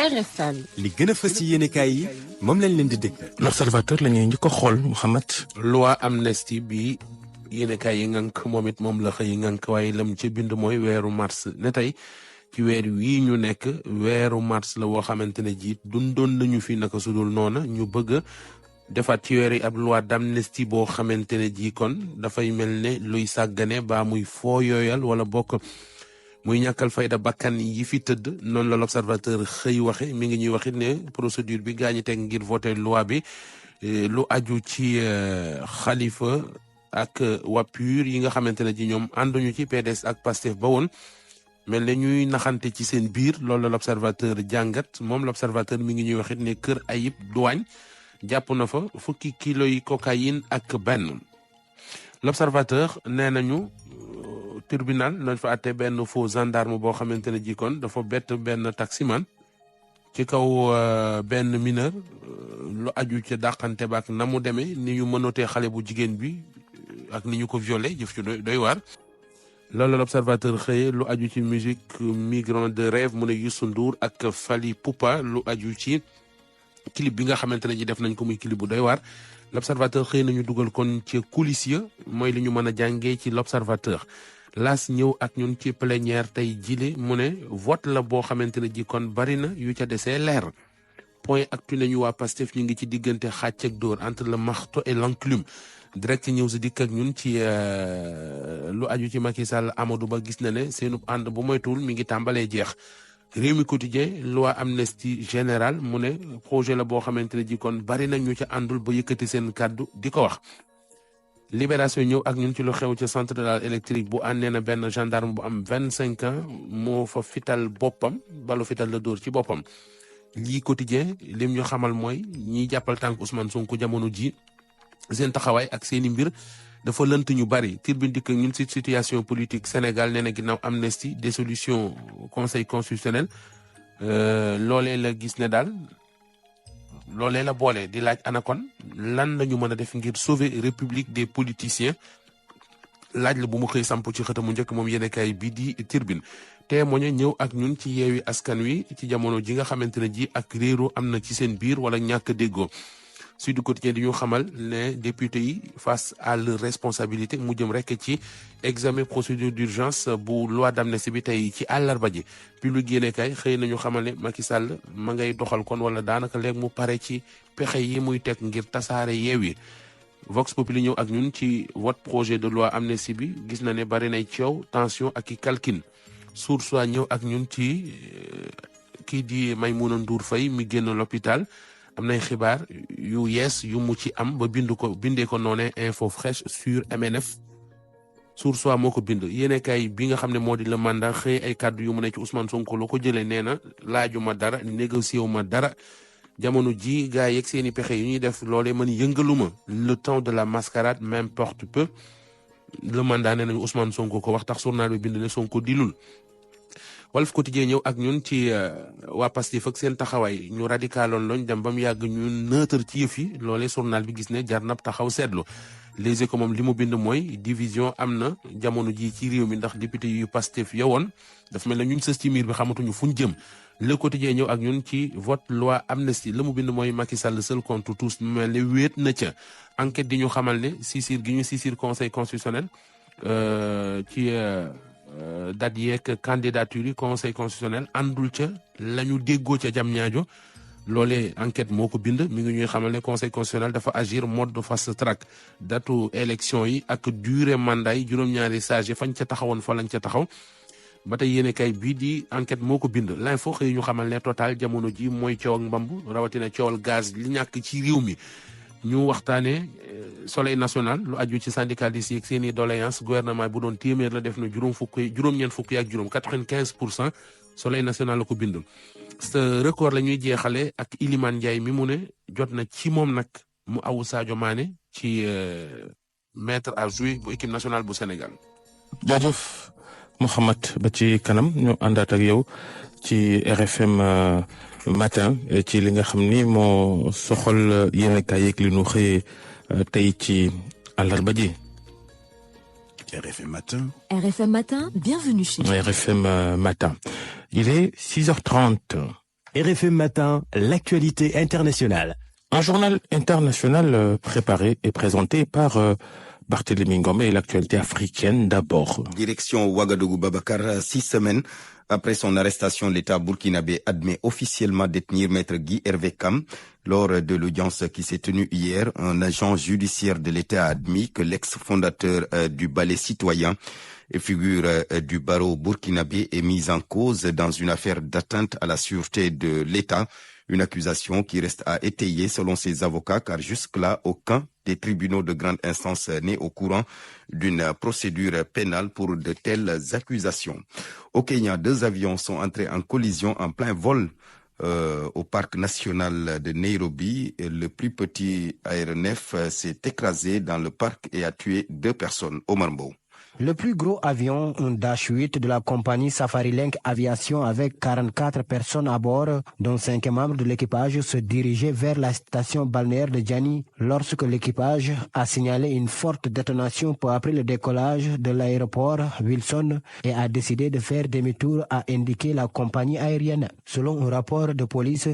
RFM. li gën a fës ci yéenekaay yi moom lañ leen di dégg. L'Observateur la ñuy njëkk a xool Mouhamed. loi amnistie bi yéenekaay yi ngànk moom la xëy ngànk waaye lam ci bind mooy weeru mars ne tey ci weer wii ñu nekk weeru mars la woo xamante ne jiit dundoon nañu fi naka sudul noona ñu bëgg a defaat ci weer yi ab loi d'amnistie boo xamante ne ji kon dafay mel ne luy sàggane baa muy foo yooyal wala bokk muy ñàkkal fayda bakkan yi fi tëdd noonu la l'Observateur xëy waxe mi ngi ñuy waxit ne procédure bi gaa ñi teg ngir voter loi bi lu aju ci Khalifa ak waa PUR yi nga xamante ne ji ñoom ànduñu ci PDS ak Pastef ba woon mel ne ñuy naxante ci seen biir loolu la l'Observateur jàngat moom l'Observateur mi ngi ñuy waxit ne kër Ayib Douane jàpp na fa fukki kilo yi cocaïne ak benn. L'Observateur nee nañu tribunal lañ fa àtte benn faux gendarme boo xamante ne ji kon dafa bett benn taximan ci kaw benn mineur lu aju ca dàqante ba ak na mu demee ni ñu mënatee xale bu jigéen bi ak ni ñu ko violé jëf ci doy waar. loolu l'Observateur xëye lu aju ci musique migrant de rêve mu ne Youssou Ndour ak Fally Poupa lu aju ci clip bi nga xamante ne ji def nañ ko muy clip bu doy waar. L'Observateur xëy nañu dugal kon ci coulisses mooy li ñu mën a jàngee ci l'Observateur. Las ñëw ak ñun ci plénière tey jile mu ne vote la boo xamante ne ji kon bari na yu ca desee leer point actu nañu waa Pastef ñu ngi ci diggante xàcc ak dóor entre le marteau et l'enclume direct ci ñëw si dikk ak ñun ci lu aju ci Macky Sall Amadou Ba gis na ne seenu ànd bu moytuwul mi ngi tàmbalee jeex. Rewmi Quotidien loi amnistie générale mu ne projet la boo xamante ne ji kon bari na ñu ca àndul ba yëkkati seen kàddu di ko wax. Libération ñëw ak ñun ci lu xew ci centrale électrique bu àndee na benn gendarme bu am 25 ans moo fa fital boppam balu fital la dóor ci boppam. lii Quotidien lim ñu xamal mooy ñiy jàppal tànk Ousmane Sonko jamono ji seen taxawaay ak seeni mbir dafa lënt ñu bari Tribune dikk ñun ci situation politique Sénégal nee na ginnaaw amnistie dissolution conseil constitutionnel loolee la gis ne daal. loolee la boole di laaj ana kon lan lañu mën a def ngir sauver république des politiciens laaj la bu mu xëy samp ci xëtamu njëkk moom yéenekaay bi di Tribune Témoin ñëw ak ñun ci Yewwi Askan Wi ci jamono ji nga xamante ne ji ak réero am na ci seen biir wala ñàkk déggoo Sud Quotidien di ñu xamal ne député yi face à leur responsabilité mu jëm rek ci examen procédure d'urgence bu loi d'amnistie bi tey ci àllarba ji puis lu yéenekaay xëy nañu xamal ne Macky Sall ma ngay doxal kon wala daanaka léegi mu pare ci pexe yi muy teg ngir tasaare Yewwi Vox Populi ñëw ak ñun ci vote projet de loi amnistie bi gis na ne bari nay coow tension ak i calcul Source A ñëw ak ñun ci kii di Maïmouna Ndour Faye mi génn l'hôpital am nay xibaar yu yees yu mu ci am ba bindee ko noone info fraîche sur MNF Source A moo ko bind yéenekaay bi nga xam ne moo di le mandat xëy ay kàddu yu mu ne ci Ousmane Sonko loo ko jëlee nee na laajuma dara négocié wu ma dara jamono ji gaa yeeg seeni pexe yu ñuy def loolee man yëngaluma le temps de la mascarade m'importe peu le mandat nee nañu Ousmane Sonko ko wax tax journal bi bind ne Sonko dilul Walf Quotidien ñëw ak ñun ci waa Pastef ak seen taxawaay ñu radicaloon lañ dem ba mu yàgg ñu neutre ci yëf yi loolee journal bi gis ne jar na taxaw seetlu Les Échos moom li mu bind mooy division am na jamono ji ci réew mi ndax député yu Pastef yowoon dafa mel ne ñun sës ci miir bi xamatuñu fuñ jëm Le Quotidien ñëw ak ñun ci vote loi amnistie la mu bind mooy Macky Sall seul contre tous mu mel ne wéet na ca enquête di ñu xamal ne sisir gi ñu sisir conseil constitutionnel ci date yeeg candidature yi conseil constitutionnel àndul ca la ñu déggoo ca jam ñaajo loolee enquête moo ko bind mi ngi ñuy xamal ne conseil constitutionnel dafa agir mode fast track datu élection yi ak durée mandat yi juróom-ñaari sages yi fañ ca taxawoon fa lañ ca taxaw ba tey yéenekaay bii di enquête moo ko bind l'info xëy ñu xamal ne total jamono ji mooy coow ak mbamb rawatina coowal gaz li ñàkk ci réew mi ñu waxtaanee soleil national lu aju ci syndicalistes yi ak seen i doléance gouvernement bu doon téeméer la def na juróom-ñeent fukki ak juróom 95% soleil national la ko bind. ce record la ñuy jeexale ak Iliman Ndiaye mi mu ne jot na ci moom nag mu awu Sadio Mané ci maître à jouer bu équipe nationale bu Sénégal. jaajëf Mouhamed ba ci kanam ñu àndaat ak yow ci RFM matin ci li nga xam ni moo soxal yéenekaay yeeg li ñu xëyee tey ci àllarba ji. RFM Matin. RFM Matin, bienvenue chez nous. RFM Matin. Il est 6h30. RFM Matin, l'actualité internationale. Un journal international préparé et présenté par Barthélémy Ngom et l'actualité africaine d'abord. Direction Ouagadougou Babacar, 6 semaines après son arrestation, l'État burkinabé admet officiellement détenir Maître Guy Hervé Kam. Lors de l'audience qui s'est tenue hier, un agent judiciaire de l'État a admis que l'ex-fondateur du ballet citoyen et figure du barreau burkinabé est mis en cause dans une affaire d'atteinte à la sûreté de l'État. Une accusation qui reste à étayer selon ses avocats, car jusque-là, aucun des tribunaux de grande instance n'est au courant d'une procédure pénale pour de telles accusations. Au Kenya, 2 avions sont entrés en collision en plein vol au parc national de Nairobi. Le plus petit aéronef s'est écrasé dans le parc et a tué 2 personnes. Omar Mbow. Le plus gros avion, un Dash 8 de la compagnie Safarilink Aviation avec 44 personnes à bord, dont 5 membres de l'équipage, se dirigeait vers la station balnéaire de Djani lorsque l'équipage a signalé une forte détonation peu après le décollage de l'aéroport Wilson et a décidé de faire demi-tour, a indiqué la compagnie aérienne. Selon un rapport de police,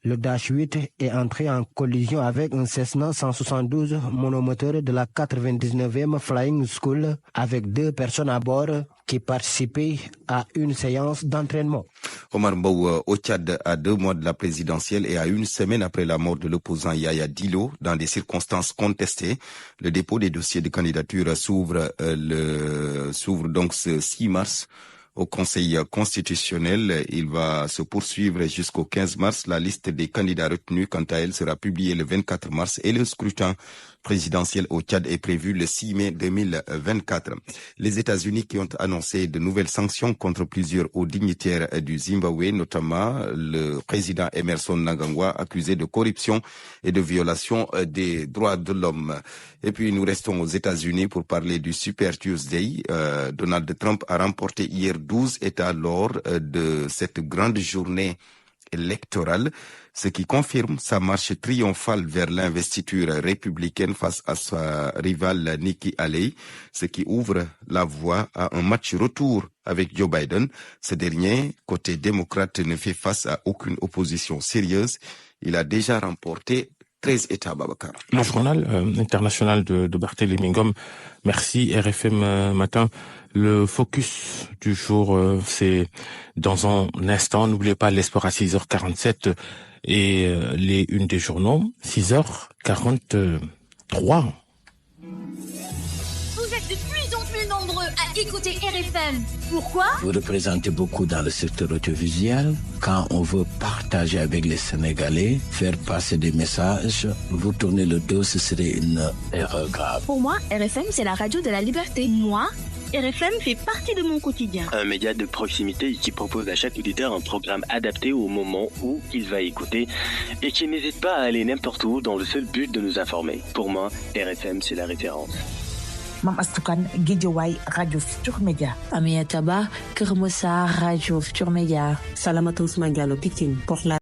le Dash 8 est entré en collision avec un Cessna 172 monomoteur de la 99e Flying School avec 2 personnes à bord qui participaient à une séance d'entraînement. Omar Mbow, au Tchad, à 2 mois de la présidentielle et à 1 semaine après la mort de l'opposant Yaya Dilo, dans des circonstances contestées, le dépôt des dossiers de candidature s'ouvre donc ce 6 mars. Au Conseil constitutionnel, il va se poursuivre jusqu'au 15 mars. La liste des candidats retenus, quant à elle, sera publiée le 24 mars et le scrutin présidentiel au Tchad est prévu le 6 mai 2024. Les États-Unis qui ont annoncé de nouvelles sanctions contre plusieurs hauts dignitaires du Zimbabwe, notamment le président Emerson Mnangagwa, accusé de corruption et de violation des droits de l'homme. Et puis nous restons aux États-Unis pour parler du Super Tuesday. Donald Trump a remporté hier 12 États lors de cette grande journée électorale, ce qui confirme sa marche triomphale vers l'investiture républicaine face à sa rivale Nikki Haley, ce qui ouvre la voie à un match retour avec Joe Biden. Ce dernier, côté démocrate, ne fait face à aucune opposition sérieuse. Il a déjà remporté 13 États, Babacar. Le journal international de Barthélémy Ngom. Merci RFM Matin. Le focus du jour, c'est dans un instant. N'oubliez pas l'Esport à 6h47 et les unes des journaux, 6h43. Vous êtes de plus en plus nombreux à écouter RFM. Pourquoi? Vous représentez beaucoup dans le secteur audiovisuel. Quand on veut partager avec les Sénégalais, faire passer des messages, vous tournez le dos, ce serait une erreur grave. Pour moi, RFM, c'est la radio de la liberté. Moi, RFM fait partie de mon quotidien. Un média de proximité qui propose à chaque auditeur un programme adapté au moment où il va écouter et qui n'hésite pas à aller n'importe où dans le seul but de nous informer. Pour moi, RFM, c'est la référence. Mam Astoukan, Guédiawaye, Radio Futur Média. Aminata Ba, Keur Massar, Radio Futur Média. Salamata Ousmane Diallo, Pikine, Portland.